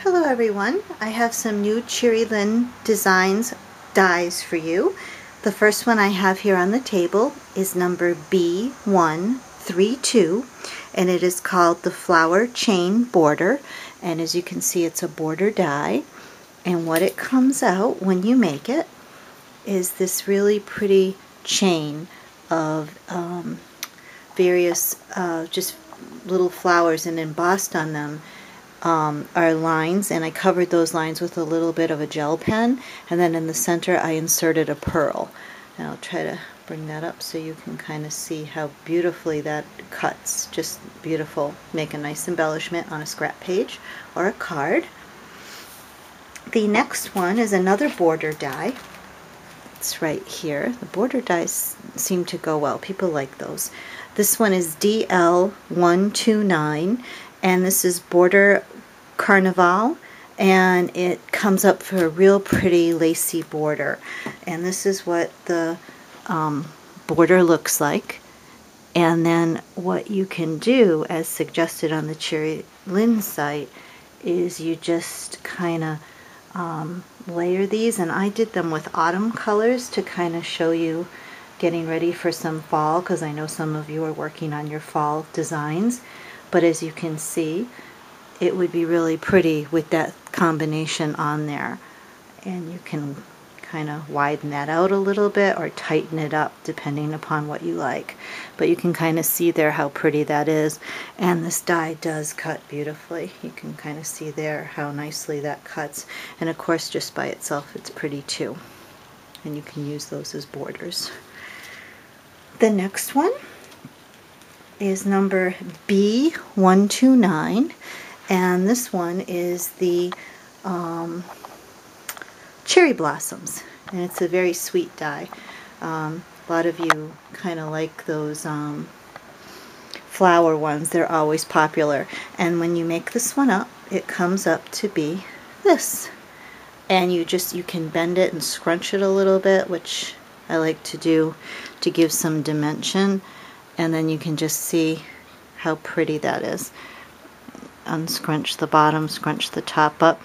Hello everyone, I have some new Cheery Lynn designs dies for you. The first one I have here on the table is number B132 and it is called the Flower Chain Border, and as you can see it's a border die, and what it comes out when you make it is this really pretty chain of various just little flowers, and embossed on them are lines, and I covered those lines with a little bit of a gel pen, and then in the center I inserted a pearl. And I'll try to bring that up so you can kind of see how beautifully that cuts. Just beautiful. Make a nice embellishment on a scrap page or a card. The next one is another border die. It's right here. The border dies seem to go well. People like those. This one is DL129, and this is border Carnival, and it comes up for a real pretty lacy border. And this is what the border looks like. And then what you can do, as suggested on the Cheery Lynn site, is you just kind of layer these, and I did them with autumn colors to kind of show you getting ready for some fall, because I know some of you are working on your fall designs. But as you can see, it would be really pretty with that combination on there, and you can kind of widen that out a little bit or tighten it up depending upon what you like. But you can kind of see there how pretty that is, and this die does cut beautifully. You can kind of see there how nicely that cuts, and of course just by itself it's pretty too, and you can use those as borders. The next one is number B129, and this one is the cherry blossoms, and it's a very sweet die. A lot of you kind of like those flower ones. They're always popular, and when you make this one up, it comes up to be this, and you can bend it and scrunch it a little bit, which I like to do to give some dimension, and then you can just see how pretty that is. Unscrunch the bottom, scrunch the top up,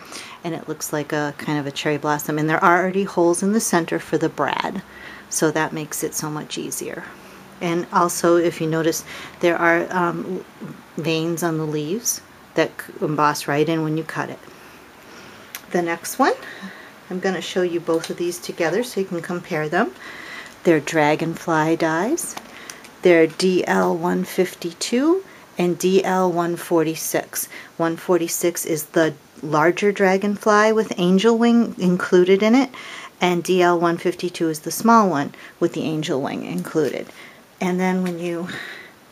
and it looks like a kind of a cherry blossom. And there are already holes in the center for the brad, so that makes it so much easier. And also, if you notice, there are veins on the leaves that emboss right in when you cut it. The next one, I'm going to show you both of these together so you can compare them. They're Dragonfly dies. They're DL152 and DL146. 146 is the larger dragonfly with angel wing included in it, and DL152 is the small one with the angel wing included. And then when you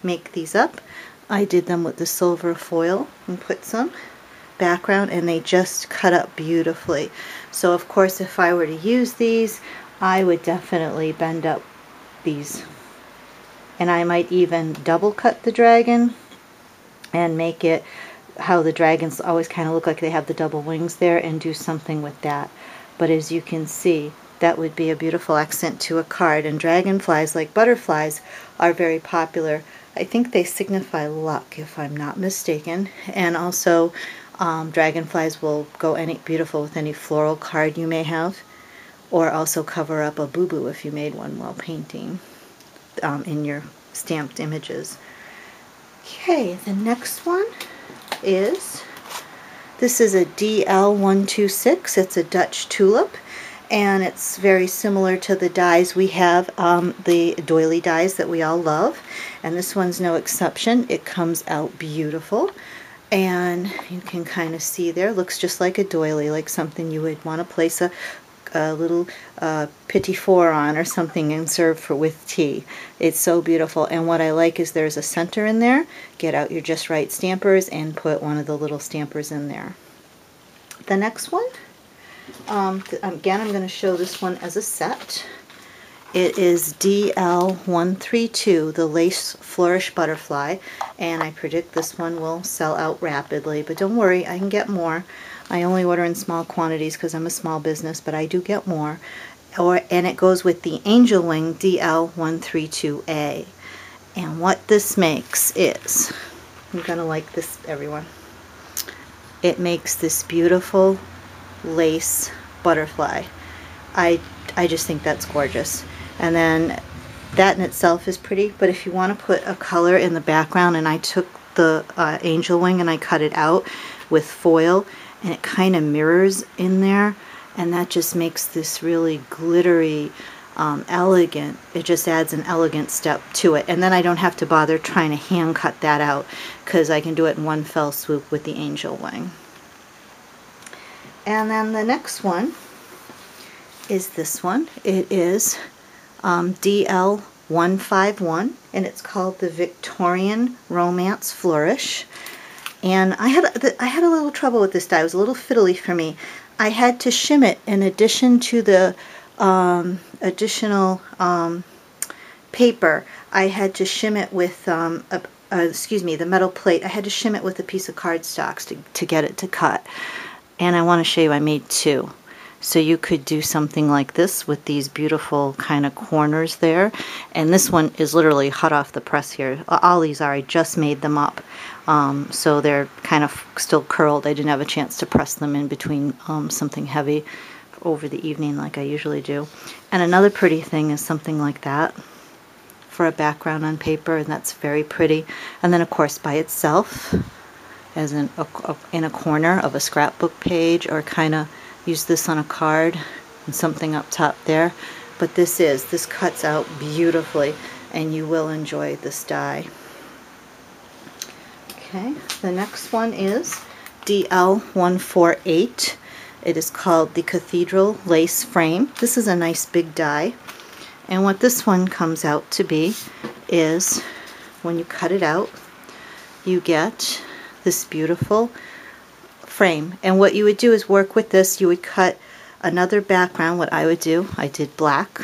make these up, I did them with the silver foil and put some background, and they just cut up beautifully. So of course, if I were to use these, I would definitely bend up these, and I might even double cut the dragon and make it how the dragons always kind of look like they have the double wings there, and do something with that. But as you can see, that would be a beautiful accent to a card. And dragonflies, like butterflies, are very popular. I think they signify luck, if I'm not mistaken. And also dragonflies will go beautiful with any floral card you may have, or also cover up a boo-boo if you made one while painting in your stamped images. Okay, the next one is, this is a DL126. It's a Dutch tulip, and it's very similar to the dies we have, the doily dies that we all love, and this one's no exception. It comes out beautiful, and you can kind of see there, looks just like a doily, like something you would want to place a little petit four on or something and serve with tea. It's so beautiful, and what I like is there's a center in there. Get out your Just Right stampers and put one of the little stampers in there. The next one, again, I'm going to show this one as a set. It is DL132, the Lace Flourish Butterfly, and I predict this one will sell out rapidly, but don't worry, I can get more. I only order in small quantities because I'm a small business, but I do get more. And it goes with the Angel Wing DL132A. And what this makes is, you're going to like this, everyone. it makes this beautiful lace butterfly. I just think that's gorgeous. And then that in itself is pretty, but if you want to put a color in the background, and I took the angel wing and I cut it out with foil, and it kind of mirrors in there, and that just makes this really glittery, elegant. It just adds an elegant step to it, and then I don't have to bother trying to hand cut that out because I can do it in one fell swoop with the angel wing. And then the next one is this one. It is DL151, and it's called the Victorian Romance Flourish. And I had a little trouble with this die. It was a little fiddly for me. I had to shim it in addition to the additional paper. I had to shim it with the metal plate. I had to shim it with a piece of cardstock to get it to cut. And I want to show you, I made two. So you could do something like this with these beautiful kind of corners there. And this one is literally hot off the press here. All these are, I just made them up. So they're kind of still curled. I didn't have a chance to press them in between something heavy over the evening like I usually do. And another pretty thing is something like that for a background on paper, and that's very pretty. And then of course by itself, as in a corner of a scrapbook page, or kind of use this on a card and something up top there. But this cuts out beautifully, and you will enjoy this die. Okay, the next one is DL148. It is called the Cathedral Lace Frame. This is a nice big die, and what this one comes out to be is, when you cut it out, you get this beautiful frame. And what you would do is work with this. You would cut another background. What I would do, I did black,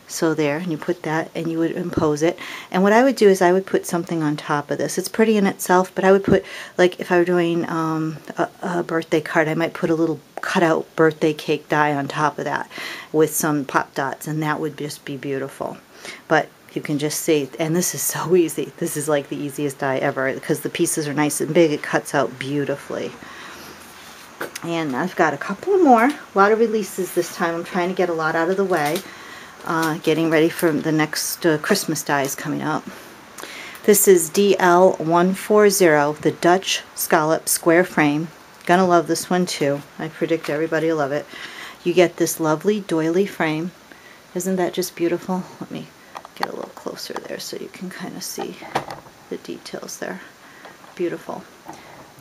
so there, and you put that and you would impose it. And what I would do is I would put something on top of this. It's pretty in itself, but I would put, like if I were doing a birthday card, I might put a little cutout birthday cake die on top of that with some pop dots, and that would just be beautiful. But you can just see, and this is so easy. This is like the easiest die ever because the pieces are nice and big. It cuts out beautifully. And I've got a couple more. A lot of releases this time. I'm trying to get a lot out of the way. Getting ready for the next Christmas dies coming up. This is DL140, the Dutch Scallop Square Frame. Gonna love this one too. I predict everybody will love it. You get this lovely doily frame. Isn't that just beautiful? Let me get a little closer there so you can kind of see the details there. Beautiful.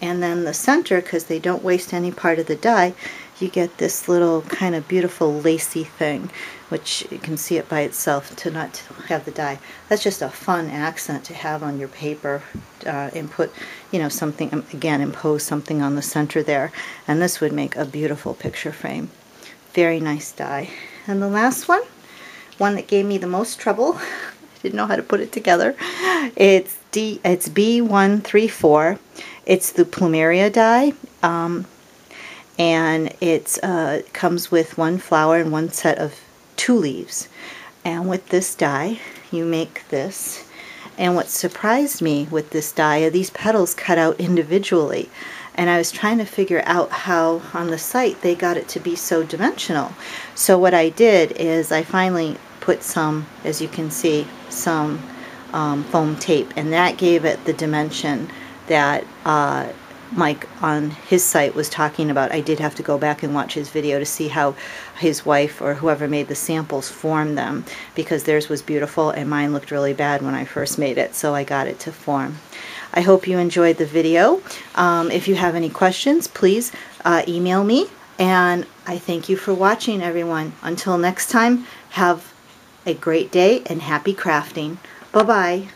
And then the center, because they don't waste any part of the die, you get this little kind of beautiful lacy thing, which you can see it by itself to not have the die. That's just a fun accent to have on your paper, and put, you know, something, again, impose something on the center there. And this would make a beautiful picture frame. Very nice die. And the last one that gave me the most trouble, I didn't know how to put it together, it's B134. It's the Plumeria Die, and it comes with one flower and one set of 2 leaves. And with this die, you make this. And what surprised me with this die are these petals cut out individually. And I was trying to figure out how on the site they got it to be so dimensional. So what I did is I finally put some, as you can see, some foam tape, and that gave it the dimension that Mike on his site was talking about. I did have to go back and watch his video to see how his wife or whoever made the samples formed them, because theirs was beautiful and mine looked really bad when I first made it, so I got it to form. I hope you enjoyed the video. If you have any questions, please email me, and I thank you for watching, everyone. Until next time, have a great day and happy crafting. Bye-bye.